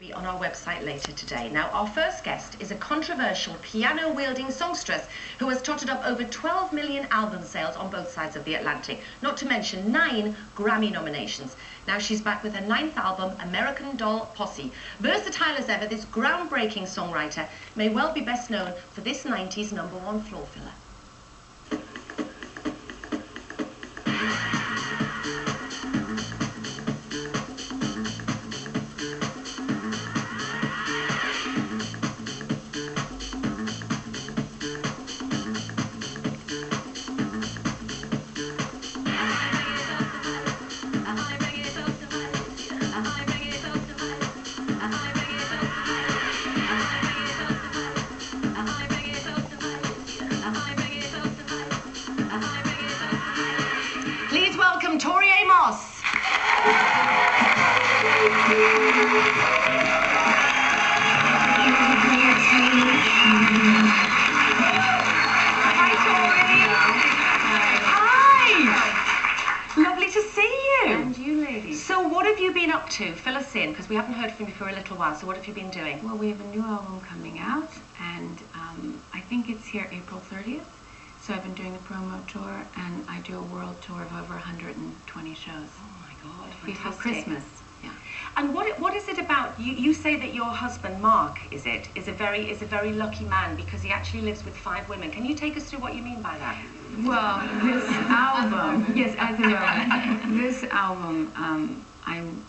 Be on our website later today. Now, our first guest is a controversial piano-wielding songstress who has totted up over 12 million album sales on both sides of the Atlantic, not to mention 9 Grammy nominations. Now she's back with her 9th album, American Doll Posse. Versatile as ever, this groundbreaking songwriter may well be best known for this 90s #1 floor filler. Please welcome Tori Amos. Hi, Tori. Hi. Lovely to see you. And you, ladies. So what have you been up to? Fill us in, because we haven't heard from you for a little while. So what have you been doing? Well, we have a new album coming out, and I think it's here April 30th. So I've been doing the promo tour, and I do a world tour of over 120 shows. Oh my God, before fantastic. Christmas. Yeah. And what is it about you? You say that your husband Mark is a very lucky man because he actually lives with 5 women. Can you take us through what you mean by that? Well, this album, yes, as you know, this album, I'm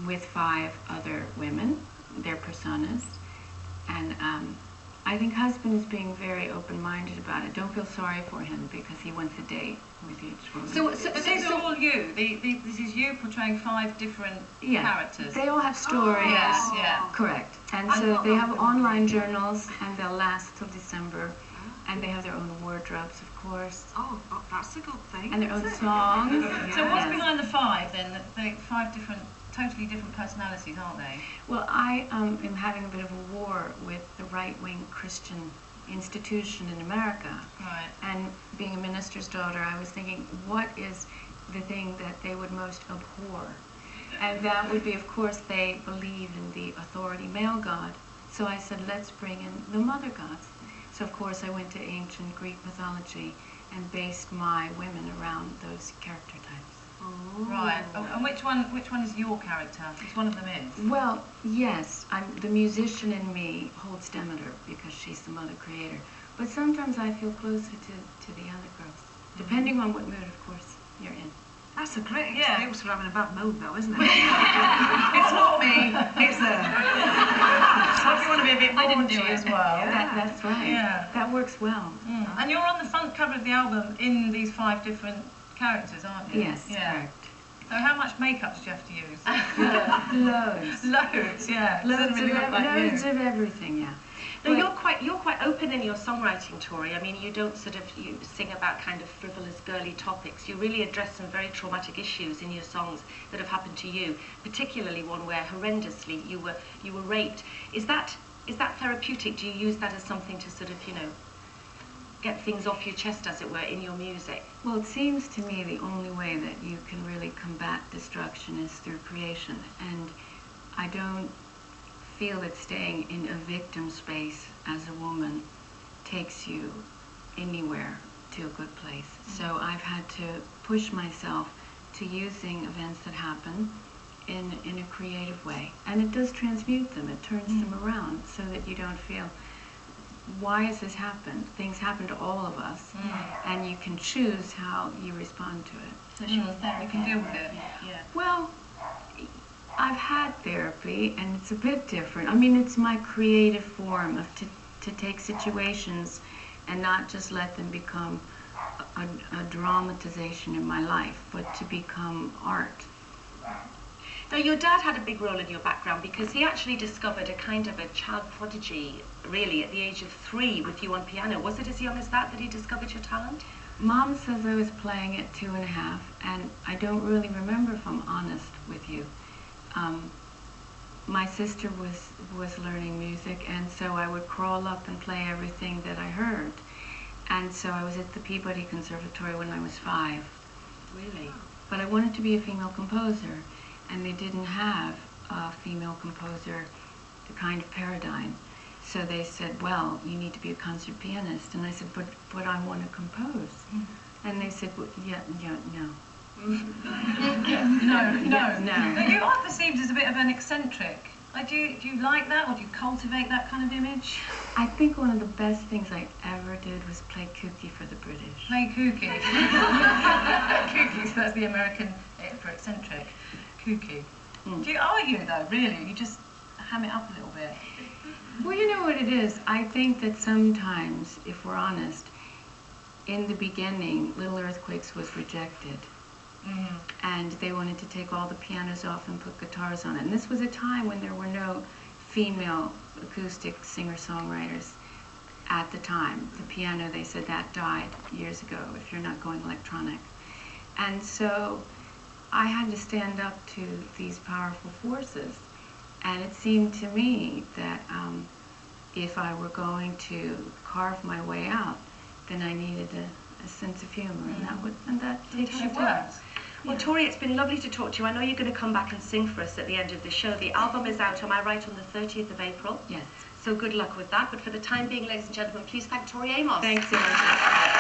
with 5 other women, their personas, and I think husband is being very open-minded about it. Don't feel sorry for him because he wants a date with each woman. But these are all you. This is you portraying 5 different characters. They all have stories. Oh. Yeah. Correct. And so they have online journals, and they'll last till December. And they have their own wardrobes, of course. Oh, that's a good thing. And their own songs. So what's behind the 5 then? The 5 totally different personalities, aren't they? Well, I am having a bit of a war with the right-wing Christian institution in America. Right. And being a minister's daughter, I was thinking, what is the thing that they would most abhor? And that would be, of course, they believe in the authority male god. So I said, let's bring in the mother gods. So, of course, I went to ancient Greek mythology and based my women around those character types. Oh. Right. And which one is your character? Which one of them is? Well, yes, the musician in me holds Demeter because she's the mother creator. But sometimes I feel closer to the other girls, depending on what mood, of course, you're in. That's a great excuse for having a bad mood, though, isn't it? It's not me. It's her. So if you want to be a bit raunchy as well. Yeah. That's right. Yeah. That works well. Mm. And you're on the front cover of the album in these 5 different characters, aren't you? Yes, correct. So how much makeup do you have to use? Loads. Loads, yeah. Loads of everything, yeah. Now you're quite open in your songwriting, Tori. I mean, you don't you sing about kind of frivolous, girly topics. You really address some very traumatic issues in your songs that have happened to you, particularly one where horrendously you were raped. Is that therapeutic? Do you use that as something to sort of, get things off your chest, as it were, in your music? Well, it seems to me the only way that you can really combat destruction is through creation, and I don't feel that staying in a victim space as a woman takes you anywhere to a good place. So I've had to push myself to using events that happen in a creative way, and it does transmute them. It turns them around so that you don't feel, why has this happened? Things happen to all of us, and you can choose how you respond to it. So she was there. You can deal with it. Yeah. Well, I've had therapy, and it's a bit different. I mean, it's my creative form of to take situations and not just let them become a dramatization in my life, but to become art. Now, your dad had a big role in your background because he actually discovered a kind of a child prodigy, really, at the age of 3 with you on piano. Was it as young as that he discovered your talent? Mom says I was playing at 2½, and I don't really remember, if I'm honest with you. My sister was learning music, and so I would crawl up and play everything that I heard. And so I was at the Peabody Conservatory when I was 5. Really? But I wanted to be a female composer, and they didn't have a female composer the kind of paradigm. So they said, well, you need to be a concert pianist. And I said, but I want to compose. And they said, well, no. No. But you are perceived as a bit of an eccentric. Like, do you like that, or do you cultivate that kind of image? I think one of the best things I ever did was play kooky for the British. Play kooky. Kooky, so that's the American for eccentric. Kooky. Are you though, really? You just ham it up a little bit? Well, you know what it is? I think that sometimes, if we're honest, in the beginning, Little Earthquakes was rejected. And they wanted to take all the pianos off and put guitars on it. And this was a time when there were no female acoustic singer-songwriters at the time. The piano, they said, that died years ago if you're not going electronic. And so I had to stand up to these powerful forces. And it seemed to me that if I were going to carve my way out, then I needed a sense of humor, and that takes you to. Well, Tori, it's been lovely to talk to you. I know you're going to come back and sing for us at the end of the show. The album is out, am I right, on the 30th of April? Yes. So good luck with that. But for the time being, ladies and gentlemen, please thank Tori Amos. Thanks, Ellen.